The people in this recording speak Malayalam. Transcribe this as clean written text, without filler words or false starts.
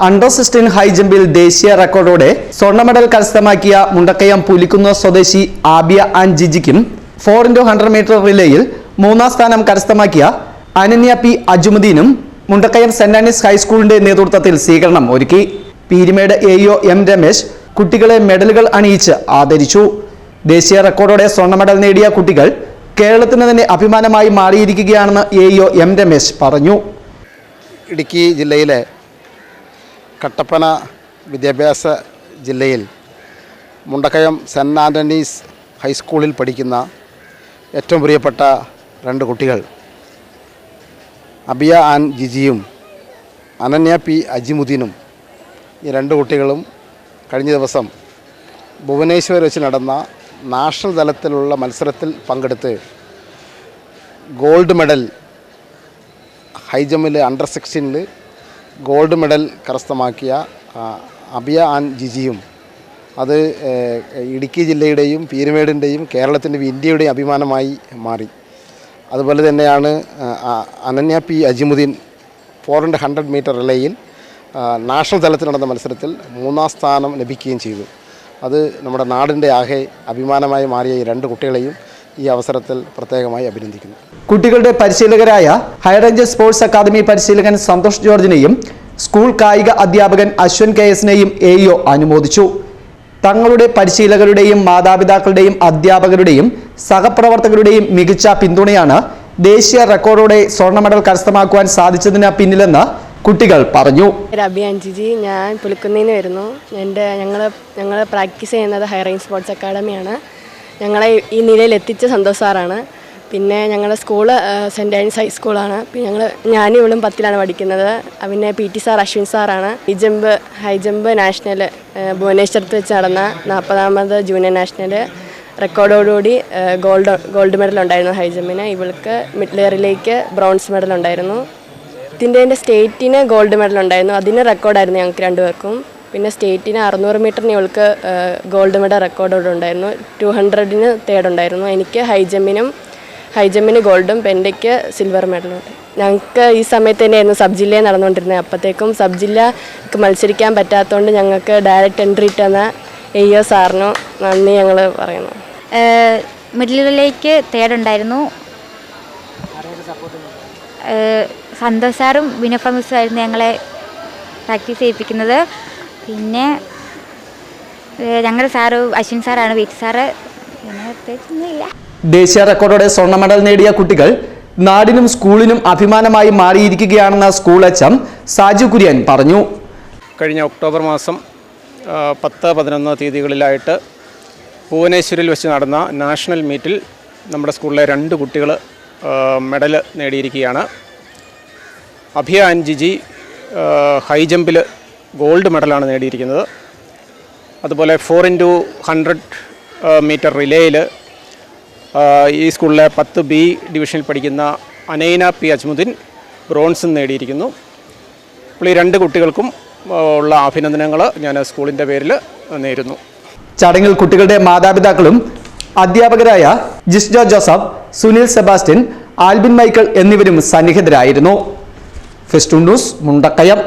അണ്ടർ 16 ഹൈ ജമ്പിൽ ദേശീയ റെക്കോർഡോടെ സ്വർണ്ണ മെഡൽ കരസ്ഥമാക്കിയ മുണ്ടക്കയം പുലിക്കുന്ന സ്വദേശി ആബിയ ആൻഡ് ജിജിക്കും 4x100 മീറ്റർ റിലേയിൽ മൂന്നാം സ്ഥാനം കരസ്ഥമാക്കിയ അനന്യ പി അജുമുദ്ദീനും മുണ്ടക്കയം സെന്റ് ആനീസ് ഹൈസ്കൂളിന്റെ നേതൃത്വത്തിൽ സ്വീകരണം ഒരുക്കി. പീരുമേട് എഇഒ എം രമേശ് കുട്ടികളെ മെഡലുകൾ അണിയിച്ച് ആദരിച്ചു. ദേശീയ റെക്കോർഡോടെ സ്വർണ്ണ മെഡൽ നേടിയ കുട്ടികൾ കേരളത്തിന് തന്നെ അഭിമാനമായി മാറിയിരിക്കുകയാണെന്ന് എഇഒ എം രമേശ് പറഞ്ഞു. ഇടുക്കി ജില്ലയിലെ കട്ടപ്പന വിദ്യാഭ്യാസ ജില്ലയിൽ മുണ്ടക്കയം സെന്റ് ആൻ്റണീസ് ഹൈസ്കൂളിൽ പഠിക്കുന്ന ഏറ്റവും പ്രിയപ്പെട്ട രണ്ട് കുട്ടികൾ അബിയ ആൻഡ് ജിജിയും അനന്യ പി അജിമുദ്ദീനും ഈ രണ്ട് കുട്ടികളും കഴിഞ്ഞ ദിവസം ഭുവനേശ്വർ വെച്ച് നടന്ന നാഷണൽ തലത്തിലുള്ള മത്സരത്തിൽ പങ്കെടുത്ത് ഗോൾഡ് മെഡൽ ഹൈ ജമ്പിൽ അണ്ടർ 16 ഗോൾഡ് മെഡൽ കരസ്ഥമാക്കിയ അബിയ ആൻഡ് ജിജിയും അത് ഇടുക്കി ജില്ലയുടെയും പീരുമേടിൻ്റെയും കേരളത്തിൻ്റെയും ഇന്ത്യയുടെയും അഭിമാനമായി മാറി. അതുപോലെ തന്നെയാണ് Ananya P Ajimuddin 4x100 metre റിലേയിൽ നാഷണൽ തലത്തിൽ നടന്ന മത്സരത്തിൽ മൂന്നാം സ്ഥാനം ലഭിക്കുകയും ചെയ്തു. അത് നമ്മുടെ നാടിൻ്റെ ആകെ അഭിമാനമായി മാറിയ ഈ രണ്ട് കുട്ടികളെയും ഈ അവസരത്തിൽ പ്രത്യേകമായി അഭിനന്ദിക്കുന്നു. കുട്ടികളുടെ പരിശീലകരായ ഹൈറേഞ്ച് സ്പോർട്സ് അക്കാദമി പരിശീലകൻ സന്തോഷ് ജോർജിനെയും സ്കൂൾ കായിക അധ്യാപകൻ അശ്വൻ കെഎസിനെയും എഇഒ അനുമോദിച്ചു. തങ്ങളുടെ പരിശീലകരുടെയും മാതാപിതാക്കളുടെയും അധ്യാപകരുടെയും സഹപ്രവർത്തകരുടെയും മികച്ച പിന്തുണയാണ് ദേശീയ റെക്കോർഡോടെ സ്വർണ്ണ മെഡൽ കരസ്ഥമാക്കുവാൻ സാധിച്ചതിന് പിന്നിലെന്ന് കുട്ടികൾ പറഞ്ഞു. അബിയ ആൻഡ് ജിജി, ഞാൻ പുലിക്കുന്നേന്ന് വരുന്നു. ഞങ്ങൾ പ്രാക്ടീസ് ചെയ്യുന്നത് ഹൈറേഞ്ച് സ്പോർട്സ് അക്കാഡമിയാണ്. ഞങ്ങളെ ഈ നിലയിൽ എത്തിച്ച സന്തോഷ് സാറാണ്. പിന്നെ ഞങ്ങളുടെ സ്കൂള് സെൻറ്റ് ആനീസ് ഹൈസ്കൂളാണ്. പിന്നെ ഞാനും ഇവളും 10ലാണ് പഠിക്കുന്നത്. പിന്നെ PT സാർ അശ്വിൻ സാറാണ്. ഹൈ ജമ്പ് നാഷണൽ ഭുവനേശ്വരത്ത് വെച്ച് നടന്ന 40ാമത് ജൂനിയർ നാഷണൽ റെക്കോർഡോടുകൂടി ഗോൾഡ് മെഡൽ ഉണ്ടായിരുന്നു ഹൈ ജമ്പിന്. ഇവൾക്ക് മിഡ് ലെയറിലേക്ക് ബ്രോൺസ് മെഡൽ ഉണ്ടായിരുന്നു. ഇതിൻ്റെ സ്റ്റേറ്റിന് ഗോൾഡ് മെഡൽ ഉണ്ടായിരുന്നു. അതിന് റെക്കോർഡായിരുന്നു ഞങ്ങൾക്ക് രണ്ടുപേർക്കും. പിന്നെ സ്റ്റേറ്റിന് 600 മീറ്ററിന് ഇവൾക്ക് ഗോൾഡ് മെഡൽ റെക്കോർഡോടെ ഉണ്ടായിരുന്നു. 200-ന് തേർഡ് ഉണ്ടായിരുന്നു. എനിക്ക് ഹൈ ജമ്പിന് ഗോൾഡും പെൻഡയ്ക്ക് സിൽവർ മെഡലുണ്ട്. ഞങ്ങൾക്ക് ഈ സമയത്ത് തന്നെയായിരുന്നു സബ് ജില്ലയിൽ നടന്നുകൊണ്ടിരുന്നത്. അപ്പോഴത്തേക്കും സബ് ജില്ലക്ക് മത്സരിക്കാൻ പറ്റാത്തതുകൊണ്ട് ഞങ്ങൾക്ക് ഡയറക്റ്റ് എൻട്രി ഇട്ടെന്ന എഇഒ സാറിനും നന്ദി ഞങ്ങൾ പറയുന്നു. മിഡിലേക്ക് തേർഡ് ഉണ്ടായിരുന്നു. സന്തോഷ് സാറും വിനോഫ്ര മിസ്സുമായിരുന്നു ഞങ്ങളെ പ്രാക്ടീസ് ചെയ്യിപ്പിക്കുന്നത്. പിന്നെ ഞങ്ങളുടെ സാറ് അശ്വിൻ സാറാണ്, PT സാറ്. പിന്നെ പ്രത്യേകിച്ചൊന്നുമില്ല. ദേശീയ റെക്കോർഡോടെ സ്വർണ്ണ മെഡൽ നേടിയ കുട്ടികൾ നാടിനും സ്കൂളിനും അഭിമാനമായി മാറിയിരിക്കുകയാണെന്ന് സ്കൂൾ HM സാജു കുര്യൻ പറഞ്ഞു. കഴിഞ്ഞ ഒക്ടോബർ മാസം 10-11 തീയതികളിലായിട്ട് ഭുവനേശ്വരിൽ വെച്ച് നടന്ന നാഷണൽ മീറ്റിൽ നമ്മുടെ സ്കൂളിലെ രണ്ട് കുട്ടികൾ മെഡൽ നേടിയിരിക്കുകയാണ്. അബിയ ആൻഡ് ജിജി ഹൈ ജമ്പിൽ ഗോൾഡ് മെഡലാണ് നേടിയിരിക്കുന്നത്. അതുപോലെ 4x100 മീറ്റർ റിലേയിൽ ഈ സ്കൂളിലെ 10B ഡിവിഷനിൽ പഠിക്കുന്ന അനന്യ പി അജ്മുദ്ദീൻ ബ്രോൺസും നേടിയിരിക്കുന്നു. അപ്പോൾ ഈ രണ്ട് കുട്ടികൾക്കും ഉള്ള അഭിനന്ദനങ്ങൾ ഞാൻ സ്കൂളിൻ്റെ പേരിൽ നേരുന്നു. ചടങ്ങിൽ കുട്ടികളുടെ മാതാപിതാക്കളും അധ്യാപകരായ Jisjo Joseph, Sunil Sebastian, Albin Michael എന്നിവരും സന്നിഹിതരായിരുന്നു. Festoon News, Mundakayam.